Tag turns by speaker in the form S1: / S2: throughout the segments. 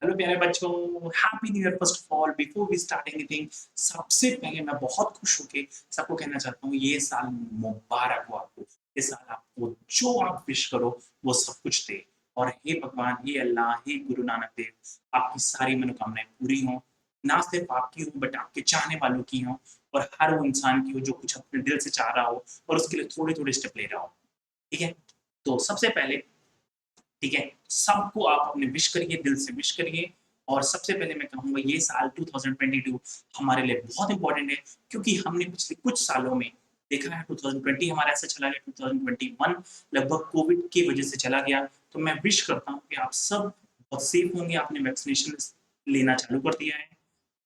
S1: Hello प्यारे बच्चों, happy new year first of all. Before we start anything, सबसे पहले मैं बहुत खुश होके सबको कहना चाहता हूँ ये साल मुबारक हो आपको। ये साल आपको जो आप विश करो वो सब कुछ दे। और हे भगवान, हे अल्लाह, हे गुरु नानक देव, आपकी सारी मनोकामनाएं पूरी हों। ना सिर्फ आपकी हो बट आपके चाहने वालों की हों। और हर वो इंसान की हो जो कुछ अपने दिल से चाह रहा हो और उसके लिए थोड़े-थोड़े स्टेप ले रहा हो। ठीक है? तो सबसे पहले, ठीक है, सबको आप अपने विश करिए, दिल से विश करिए। और सबसे पहले मैं कहूँगा ये साल 2022 हमारे लिए बहुत इम्पोर्टेंट है, क्योंकि हमने पिछले कुछ सालों में देखा है 2020 हमारा ऐसा चला गया, 2021 लगभग कोविड की वजह से चला गया। तो मैं विश करता हूँ कि आप सब बहुत सेफ होंगे, आपने वैक्सीनेशन लेना चालू कर दिया है।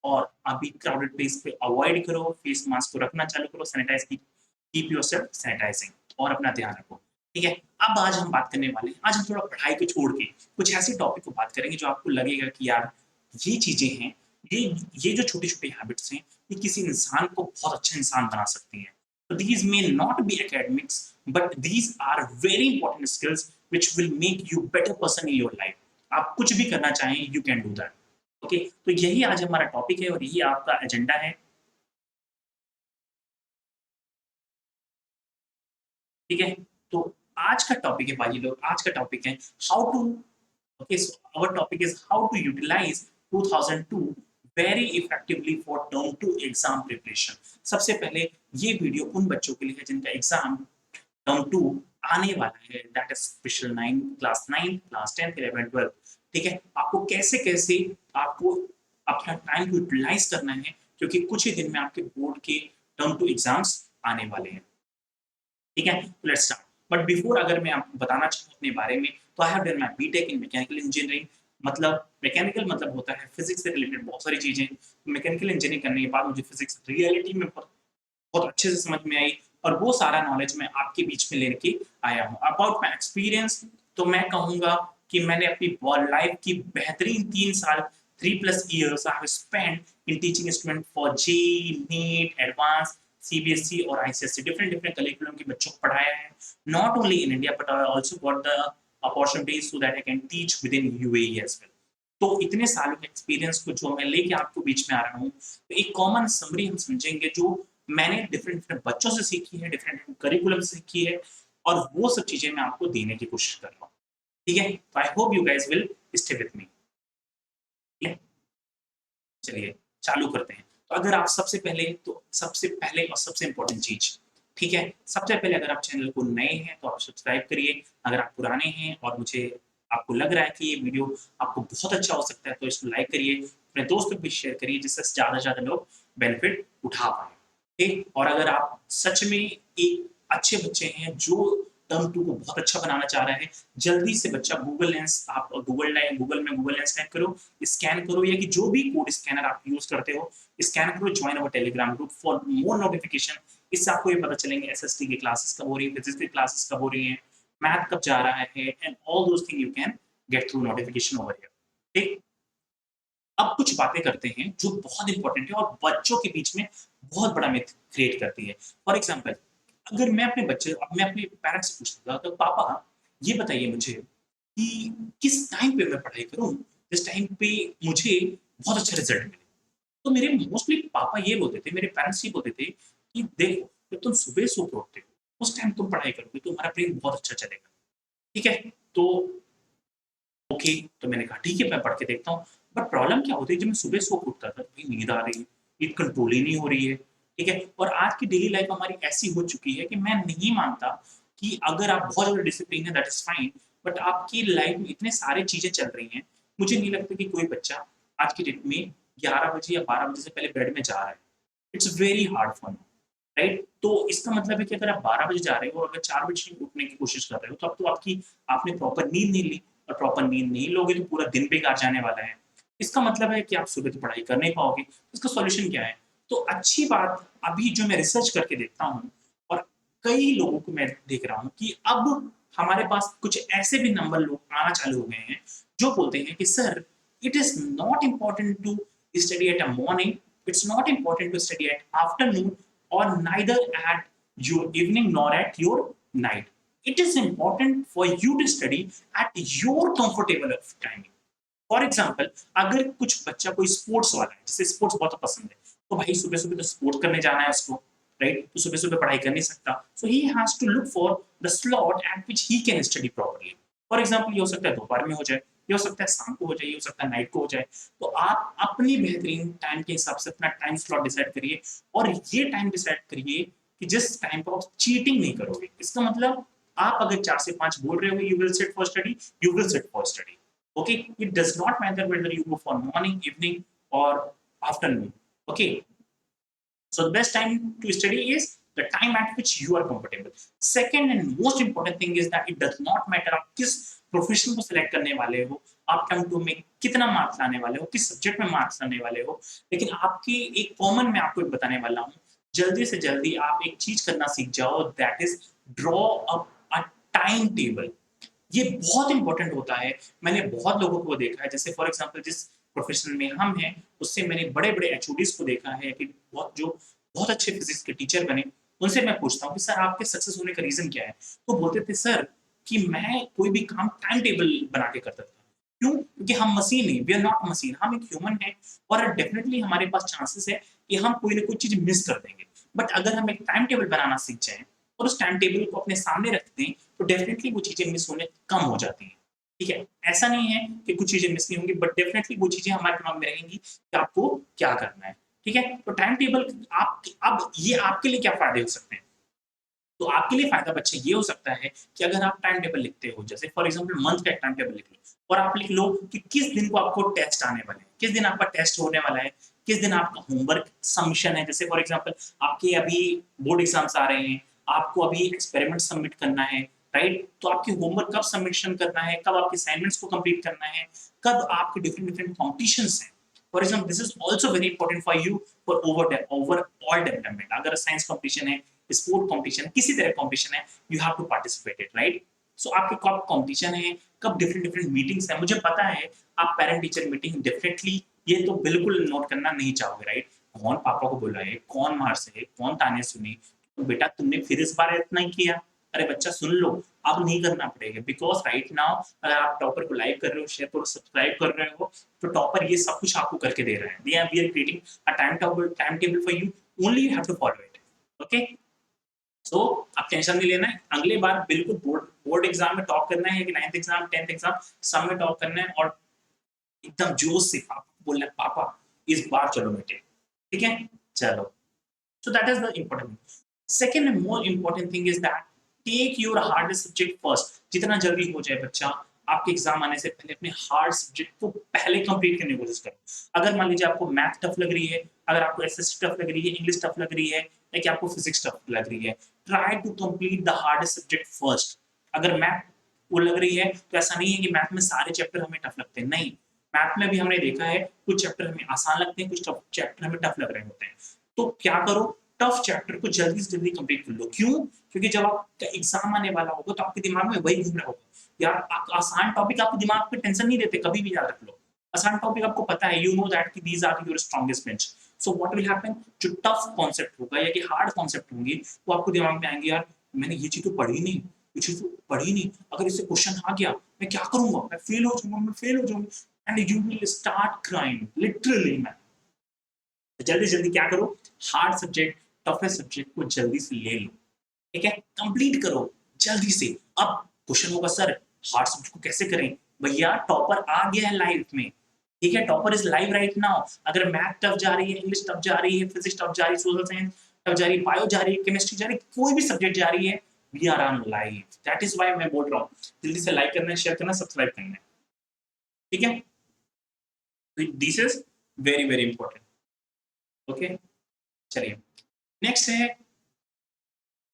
S1: और अभी क्राउडेड प्लेस पे अवॉइड करो, फेस मास्क को रखना चालू करो, सैनिटाइज कीप योरसेल्फ सैनिटाइजिंग और अपना ध्यान रखो। ठीक है? अब आज हम बात करने वाले हैं, आज हम थोड़ा पढ़ाई को छोड़ के कुछ ऐसे टॉपिक को बात करेंगे जो आपको लगेगा कि यार ये चीज़ें हैं, ये ये जो छोटी-छोटी हैबिट्स हैं, ये किसी इंसान को बहुत अच्छा इंसान बना सकती हैं। So these may not be academics, but these are very important skills which will make you better person in your life. आप कुछ भी करना चाहें, you can do that. Okay, तो यही आज हमारा टॉपिक है और यही आपका एजेंडा है। ठीक है? तो आज का टॉपिक है भाई लोग, आज का टॉपिक है how to, okay, so our topic is how to utilize 2002 very effectively for term 2 exam preparation. सबसे पहले ये वीडियो उन बच्चों के लिए है जिनका एग्जाम टर्म 2 आने वाला है, that is special 9 class 9 class 10 11 12। ठीक है? आपको कैसे-कैसे आपको अपना टाइम को यूटिलाइज करना है, क्योंकि कुछ ही दिन में आपके बोर्ड के टर्म 2 एग्जाम्स आने वाले हैं। ठीक है? Let's start. बट बिफोर अगर मैं आपको बताना चाहूँ अपने बारे में, तो I have done my BTech in mechanical engineering. मतलब मैकेनिकल मतलब होता है फिज़िक्स से रिलेटेड बहुत सारी चीज़ें। मैकेनिकल इंजीनियरिंग करने के बाद मुझे फिज़िक्स रियलिटी में बहुत बहुत अच्छे से समझ में आई और वो सारा नॉलेज मैं आपके बीच में लेके आया हूँ। अबाउट माय एक्सपीरियंस, तो मैं कहूँगा कि मैंने अपनी लाइफ की बेहतरीन 3 साल, 3 plus years I have spent in teaching student for JEE, NEET, advance, CBSE और आईसीएसई। डिफरेंट डिफरेंट करिकुलम के बच्चों को पढ़ाया है, not only in India but I also got the opportunities so that I can teach with in UAE as well. तो इतने सालों के एक्सपीरियंस को जो मैं लेके आपको बीच में आ रहा हूँ, तो एक कॉमन समरी हम समझेंगे जो मैंने डिफरेंट डिफरेंट बच्चों से सीखी है, डिफरेंट डिफरेंट करिकुलम से सीखी है और वो सब चीज़ें मैं आपको देने की कोशिश कर रहा हूँ। ठीक है? तो I hope you guys will stay with me. ठीक है? चलिए चालू करते हैं। तो अगर आप सबसे पहले और सबसे इम्पोर्टेंट चीज़, ठीक है? सबसे पहले अगर आप चैनल को नए हैं तो आप सब्सक्राइब करिए। अगर आप पुराने हैं और मुझे आपको लग रहा है कि ये वीडियो आपको बहुत अच्छा हो सकता है तो इसको लाइक करिए, अपने दोस्तों को भी शेयर करिए जिससे ज़्यादा से ज़्यादा लोग बेनिफिट उठा पाएँ। ठीक? और अगर आप सच में एक अच्छे बच्चे हैं जो टर्म 2 को बहुत अच्छा बनाना चाह रहे हैं, जल्दी से बच्चा गूगल लेंस, आप गूगल लेंस टाइप करो, स्कैन करो या कि जो भी कोड स्कैनर आप यूज़ करते हो, स्कैन करो, join our Telegram group for more notification. इससे आपको ये पता चलेंगे एसएसटी की क्लासेस कब हो रही है, फिजिक्स की क्लासेस कब हो रही हैं, मैथ कब जा रहा है and all those thing you can get through notification over here. ठीक? अब कुछ बातें करते हैं जो बहुत इंपॉर्टेंट है और बच्चों के बीच में बहुत बड़ा मिथ क्रिएट करती है। फॉर एग्जांपल, अगर मैं अपने पेरेंट्स से पूछता तो पापा ये बताइए मुझे कि किस टाइम पे मैं पढ़ाई करूँ जिस टाइम पे मुझे बहुत अच्छा रिजल्ट मिले। तो मेरे मोस्टली पापा ये बोलते थे, मेरे पेरेंट्स ये बोलते थे कि देखो, जब तुम सुबह सो के उठते हो उस टाइम तुम पढ़ाई करोगे तो तुम्हारा ब्रेन बहुत अच्छा चलेगा। ठीक है? तो ओके, तो मैंने कहा ठीक है मैं पढ़ के देखता हूँ। बट प्रॉब्लम क्या होती है, जब मैं सुबह सो के उठता था तो भाई नींद आ रही है, नींद कंट्रोल ही नहीं हो रही है। ठीक है? और आज की डेली लाइफ हमारी ऐसी हो चुकी है कि मैं नहीं मानता कि अगर आप बहुत ज़्यादा डिसिप्लिन है दैट इज़ फाइन, बट आपकी लाइफ में इतने सारी चीज़ें चल रही हैं, मुझे नहीं लगता कि कोई बच्चा आज की डेट में 11 बजे या 12 बजे से पहले बेड में जा रहा है। It's very hard for me, right? तो इसका मतलब है कि अगर आप 12 बजे जा रहे हो और अगर 4 बजे उठने की कोशिश कर रहे हो, तो अब तो आपने प्रॉपर नींद नहीं ली और प्रॉपर नींद नहीं लोगे तो पूरा दिन बेकार जाने वाला है। इसका मतलब है कि आप सुबह तो पढ़ाई कर नहीं पाओगे। इसका सॉल्यूशन क्या है? तो अच्छी बात, अभी जो मैं रिसर्च करके देखता हूँ और कई लोगों को मैं देख रहा हूँ कि अब हमारे पास कुछ ऐसे भी नंबर लोग आना चालू हो गए हैं, जो बोलते हैं कि sir, it is not important to study at a morning, it's not important to study at afternoon or neither at your evening nor at your night. It is important for you to study at your comfortable of timing. For example अगर कुछ बच्चा कोई sports वाला है, जिसे sports बहुत पसंद है, तो भाई सुबह सुबह तो स्पोर्ट्स करने जाना है उसको, राइट? तो सुबह सुबह पढ़ाई कर नहीं सकता, so he has to look for the slot at which he can study properly. For example ये हो सकता है दोपहर में हो जाए, ये हो सकता है शाम को हो जाए, ये हो सकता है नाइट को हो जाए। तो आप अपनी बेहतरीन टाइम के हिसाब से अपना टाइम स्लॉट डिसाइड करिए, और ये टाइम डिसाइड करिए कि जिस टाइम पर आप चीटिंग नहीं करोगे। इसका मतलब आप अगर 4 से 5 बोल रहे हो you will sit for study, you will sit for study. Okay, it does not matter whether you go for morning, evening, or afternoon. Okay, so the best time to study is the time at which you are comfortable. Second and most important thing is that it does not matter आप किस profession को select करने वाले हो, आप term to में कितना marks लाने वाले हो, किस सब्जेक्ट में मार्क्स लाने वाले हो, लेकिन आपकी एक कॉमन मैं आपको एक बताने वाला हूँ। जल्दी से जल्दी आप एक चीज करना सीख जाओ, that is draw up a time table. ये बहुत इंपॉर्टेंट होता है। मैंने बहुत लोगों को देखा है, जैसे फॉर एग्जांपल जिस प्रोफेशन में हम हैं, उससे मैंने बड़े-बड़े एचओडीज़ को देखा है कि बहुत अच्छे फिजिक्स के टीचर बने। उनसे मैं पूछता हूँ कि सर आपके सक्सेस होने का रीज़न क्या है? तो बोलते थे सर कि मैं कोई भी काम टाइम टेबल बना के करता था। क्यों? क्योंकि हम मशीन नहीं, वी आर नॉट मशीन, हम एक ह्यूमन हैं, और डेफिनिटली हमारे पास चांसेस है कि हम कोई ना कोई चीज़ मिस कर देंगे। बट अगर हम एक टाइम टेबल बनाना सीख जाएँ और उस टाइम टेबल को अपने सामने रख दें, तो डेफिनेटली वो चीज़ें मिस होने कम हो जाती हैं। ठीक है? ऐसा नहीं है कि कुछ चीज़ें मिस नहीं होंगी, बट डेफिनेटली वो चीज़ें हमारे दिमाग में रहेंगी कि आपको क्या करना है। ठीक है? तो टाइम टेबल आप अब ये आपके लिए क्या फ़ायदे हो सकते हैं? तो आपके लिए फ़ायदा बच्चे ये हो सकता है कि अगर आप टाइम टेबल लिखते हो, जैसे फॉर एग्ज़ाम्पल मंथ का एक टाइम टेबल लिख लो, और आप लिख लो कि किस दिन को आपको टेस्ट आने वाले हैं, किस दिन आपका टेस्ट होने वाला है, किस दिन आपका होमवर्क सबमिशन है। जैसे फॉर एग्ज़ाम्पल आपके अभी बोर्ड एग्ज़ाम्स आ रहे हैं, आपको अभी एक्सपेरिमेंट सबमिट करना है, राइट? तो आपके होमवर्क कब सबमिशन करना है, कब आपके असाइनमेंट्स को कंप्लीट करना है, कब आपके डिफरेंट डिफरेंट कॉम्पिटिशन्स हैं। For example this is also very important for you for overall development. अगर साइंस कॉम्पिटिशन है, स्पोर्ट कॉम्पिटिशन, किसी तरह कॉम्पिटिशन है, you have to participate it, right? So आपके कब कॉम्पिटिशन है, कब डिफरेंट डिफरेंट मीटिंग्स है। मुझे पता है आप पेरेंट टीचर मीटिंग डेफिनेटली ये तो बिल्कुल नोट करना नहीं चाहोगे, राइट? कौन पापा को बुलाए, कौन मार से, कौन ताने सुने, तो बेटा तुमने फिर इस बार इतना ही किया। अरे बच्चा सुन लो, अब नहीं करना पड़ेगा, बिकॉज राइट नाउ अगर आप टॉपर को लाइक कर रहे हो, शेयर करो, सब्सक्राइब कर रहे हो, तो टॉपर ये सब कुछ आपको करके दे रहा है। We are creating a time table for you, only you have to follow it. Okay, so आप टेंशन नहीं लेना है, अगले बार बिल्कुल बोर्ड बोर्ड एग्जाम में टॉप करना है, कि 9th एग्जाम 10th एग्जाम सब में टॉप करना है, और एकदम जोश से पापा को बोलना है, पापा इस बार चलो बेटे, ठीक है? चलो। So that is the important thing. Second and more important thing is that take your hardest subject first. जितना जल्दी हो जाए बच्चा, आपके एग्जाम आने से पहले अपने हार्ड सब्जेक्ट को पहले कंप्लीट करने की कोशिश करो। अगर मान लीजिए आपको मैथ टफ लग रही है, अगर आपको एसएस टफ लग रही है, इंग्लिश टफ लग रही है, या कि आपको फिजिक्स टफ लग रही है, try to complete the hardest subject first. अगर मैथ वो लग रही है, तो ऐसा नहीं है कि मैथ में सारे चैप्टर हमें टफ लगते हैं, नहीं। मैथ में भी हमने देखा है कुछ चैप्टर हमें आसान लगते हैं, कुछ चैप्टर हमें टफ लग रहे होते हैं। तो क्या करो, टफ चैप्टर को जल्दी से जल्दी कंप्लीट कर लो। क्यों? क्योंकि जब आपका एग्जाम आने वाला होगा तो आपके दिमाग में वही घूम रहा होगा। यार आसान टॉपिक आपके दिमाग पे टेंशन नहीं देते, कभी भी याद रख लो। आसान टॉपिक आपको पता है, यू नो दैट कि these are your strongest bench. So what will happen, जो टफ कॉन्सेप्ट होगा या कि हार्ड कॉन्सेप्ट होंगे, वो आपको दिमाग में आएंगे, यार मैंने ये चीज तो पढ़ी नहीं, ये चीज तो पढ़ी नहीं, अगर इससे क्वेश्चन आ गया मैं क्या करूंगा, मैं फेल हो जाऊंगा, मैं फेल हो जाऊंगा, and you will start crying literally man. जल्दी जल्दी क्या करो, हार्ड सब्जेक्ट, टफेस्ट सब्जेक्ट को जल्दी से ले लो, ठीक है? कंप्लीट करो जल्दी से। अब क्वेश्चन होगा सर हार्ड सब्जेक्ट को कैसे करें? भैया टॉपर आ गया है लाइफ में, ठीक है? Topper is live right now. अगर मैथ टफ जा रही है, इंग्लिश टफ जा रही है, फिजिक्स टफ जा रही है, सोशल साइंस टफ जा रही है, बायो जा रही है, केमिस्ट्री जा रही है, कोई भी सब्जेक्ट जा रही है, we are on live. That is why मैं बोल रहा हूँ जल्दी से लाइक करना है, शेयर करना, सब्सक्राइब करना है, ठीक है? This is very very important. Okay, चलिए नेक्स्ट है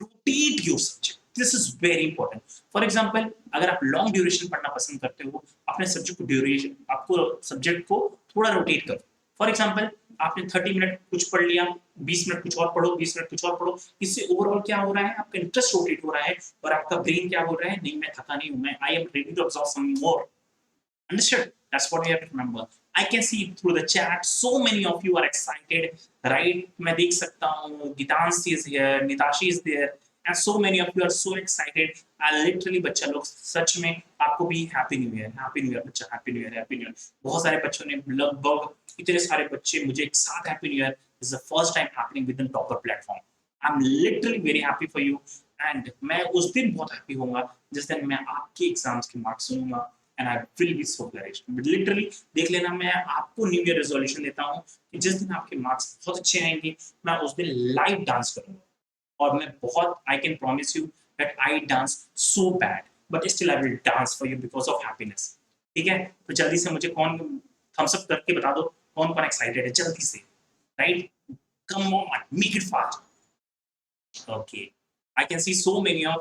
S1: rotate your subject. This is very important. For example अगर आप लॉन्ग ड्यूरेशन पढ़ना पसंद करते हो, अपने सब्जेक्ट को ड्यूरेशन आपको सब्जेक्ट को थोड़ा रोटेट करो। फॉर एग्जांपल आपने 30 मिनट कुछ पढ़ लिया, 20 मिनट कुछ और पढ़ो, 20 मिनट कुछ और पढ़ो। इससे ओवरऑल क्या हो रहा है, आपका इंटरेस्ट रोटेट हो रहा है, और आपका ब्रेन क्या बोल रहा है, नहीं मैं थका नहीं हूं, मैं I am ready to absorb some more. Understood? That's what you have to remember. I can see through the chat, so many of you are excited, right? मैं देख सकता हूँ, Gitanshi is here, Nitashi is there. and so many of you are so excited. Literally बच्चा लोग सच में आपको भी happy new year, happy new year बच्चा, happy new year, happy new year. बहुत सारे बच्चों ने लगभग इतने सारे बच्चे मुझे एक साथ happy new year is the first time happening with in topper platform. I am literally very happy for you and मैं उस दिन बहुत हैप्पी होऊंगा जिस दिन मैं आपके एग्जाम्स के मार्क्स सुनूंगा and I will be so flourished. Literally देख लेना, मैं आपको न्यू ईयर रेजोल्यूशन देता हूँ कि जिस दिन आपके मार्क्स बहुत अच्छे आएंगे मैं उस दिन लाइव डांस करूंगा। और मैं बहुत, I can promise you that I dance so bad but still I will dance for you because of happiness. ठीक है, तो जल्दी से मुझे कौन थम्स अप करके बता दो कौन कौन एक्साइटेड है जल्दी से, right? Come on, make it fast. Okay, I can see so many of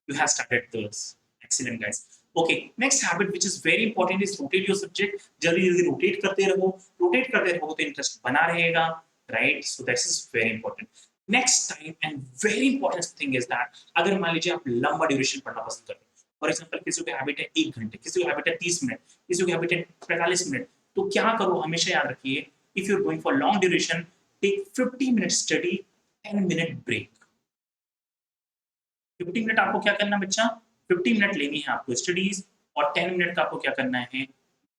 S1: you have started this. Excellent, guys. Okay, next habit which is very important is rotate your subject. जल्दी जल्दी rotate करते रहो तो interest बना रहेगा, right? So this is very important. Next time and very important thing is that अगर मान लीजिए आप लंबा ड्यूरेशन पढ़ना पसंद करते हैं, फॉर एग्जाम्पल किसी को हैबिट है 1 घंटे, किसी को हैबिट है 30 मिनट, किसी को हैबिट है 45 मिनट, तो क्या करो, हमेशा याद रखिए, if you are going for long duration, take 50 minute study, 10 minute break. 50 minute आपको क्या करना बच्चा, 50 मिनट लेनी है आपको स्टडीज और 10 मिनट का आपको क्या करना है,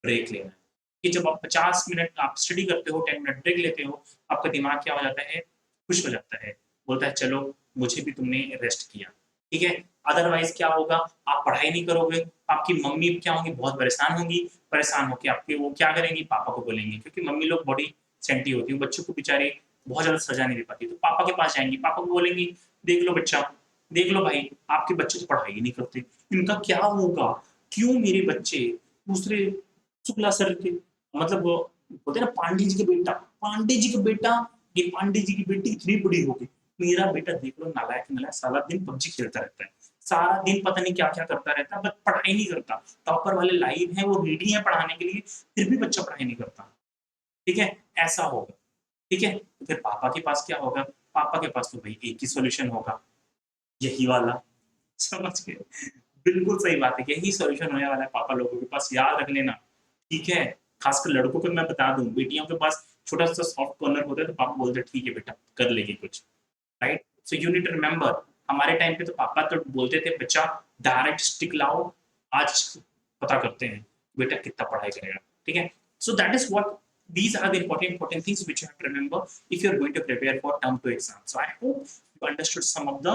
S1: ब्रेक लेना है। कि जब आप 50 मिनट आप स्टडी करते हो, 10 मिनट ब्रेक लेते हो, आपका दिमाग क्या हो जाता है, खुश हो जाता है, बोलता है चलो मुझे भी तुमने रेस्ट किया। ठीक है, अदरवाइज क्या होगा, आप पढ़ाई नहीं करोगे, आपकी मम्मी क्या होंगी, बहुत परेशान होंगी, परेशान होकर आपके वो क्या करेंगी, पापा को बोलेंगे, क्योंकि मम्मी लोग बॉडी सेंटी होती है, बच्चों को बेचारे बहुत ज्यादा सजा नहीं दे पाती, तो पापा के पास जाएंगी, पापा को बोलेंगी देख लो बच्चा, देख लो भाई, आपके बच्चे तो पढ़ाई नहीं करते, इनका क्या होगा, क्यों मेरे बच्चे दूसरे शुक्ला सर के, मतलब वो बोलते हैं ना पांडे जी के बेटा, पांडे जी का बेटा, ये पांडे जी की बेटी इतनी बड़ी हो गई, मेरा बेटा देख लो नालायक नालायक सारा दिन पबजी खेलता रहता है, सारा दिन पता नहीं क्या क्या करता रहता है, बट पढ़ाई नहीं करता। टॉपर वाले लाइव हैं, वो रेडी है पढ़ाने के लिए, फिर भी बच्चा पढ़ाई नहीं करता। ठीक है, ऐसा होगा। ठीक है, तो फिर पापा के पास क्या होगा, पापा के पास तो भाई एक ही सॉल्यूशन होगा, यही वाला। समझ गए, बिल्कुल सही बात है, यही सॉल्यूशन होने वाला है पापा लोगों के पास, याद रख लेना। ठीक है, खासकर लड़कों को मैं बता दूं, बेटियों के पास छोटा सा सॉफ्ट कॉर्नर होता है तो पापा बोलते हैं ठीक है बेटा कर लेगी कुछ, right? So you need to remember, हमारे टाइम पे तो पापा तो बोलते थे बच्चा डायरेक्ट स्टिक लाओ, आज पता करते हैं बेटा कितना पढ़ाई करेगा। ठीक है, so that is what, these are the important things which you have to remember if you are going to prepare for term 2 exam. So I hope you understood some of the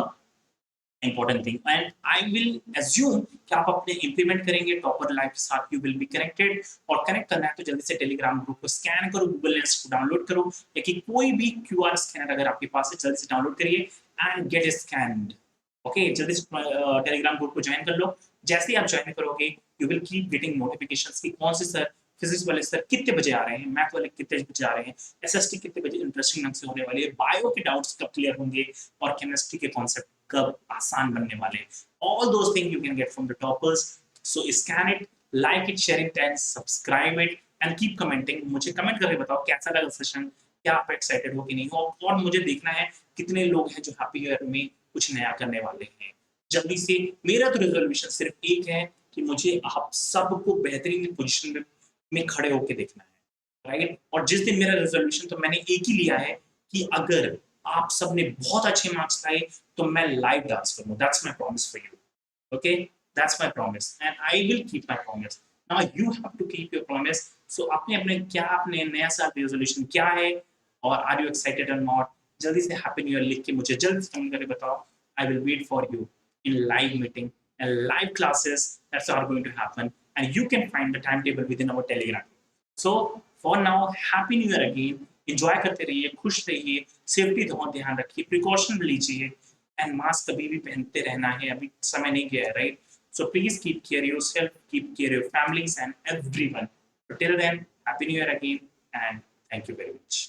S1: important thing and I will assume कि आप अपने implement करेंगे topper live के साथ, you will be connected, और connect करना है तो जल्दी से टेलीग्राम ग्रुप को स्कैन करो, गूगल लेंस को डाउनलोड करो, या कि कोई भी QR स्कैनर अगर आपके पास है जल्दी से डाउनलोड करिए एंड गेट स्कैन्ड। ओके, जल्दी से टेलीग्राम ग्रुप को ज्वाइन कर लो। जैसे ही आप ज्वाइन करोगे you will keep getting notifications कि कौन से सर, फिजिक्स वाले सर कितने बजे आ रहे हैं, मैथ वाले कितने बजे आ रहे हैं, एसएसटी कितने बजे इंटरेस्टिंग ढंग से होने वाली है, बायो के डाउट्स कब क्लियर होंगे और केमिस्ट्री के कॉन्सेप्ट कब आसान बनने वाले हैं। All those thing you can get from the toppers. So scan it, like it, share it and subscribe it and keep commenting. मुझे कमेंट करके बताओ कैसा लगा सेशन, क्या आप एक्साइटेड हो कि नहीं हो, और मुझे देखना है कितने लोग हैं जो हैप्पी ईयर में कुछ नया करने वाले हैं। जल्दी से, मेरा तो रेजोल्यूशन सिर्फ एक है कि मुझे आप सबको बेहतरीन पोजीशन में खड़े होके देखना है, राइट? और जिस दिन मेरा रेजोल्यूशन तो मैंने एक ही लिया है कि अगर आप सबने बहुत अच्छे मार्क्स लाए तो मैं लाइव डांस करूंगा, that's my promise for you. Okay, that's my promise and I will keep my promise. Now you have to keep your promise. So आपने अपने क्या, अपने नया साल रेजोल्यूशन क्या है और आर यू एक्साइटेड और नॉट, जल्दी से हैप्पी न्यू ईयर लिख के मुझे जल्दी से कमेंट करके बताओ। I will wait for you in live meeting and live classes that are going to happen, and you can find the timetable within our telegram. So for now, happy new year again, enjoy करते रहिए, खुश रहिए, safety बहुत ध्यान रखिए, precaution लीजिए and mask कभी भी पहनते रहना है, अभी समय नहीं गया है, right? So please keep care yourself, keep care your families and everyone. Till then, happy new year again and thank you very much.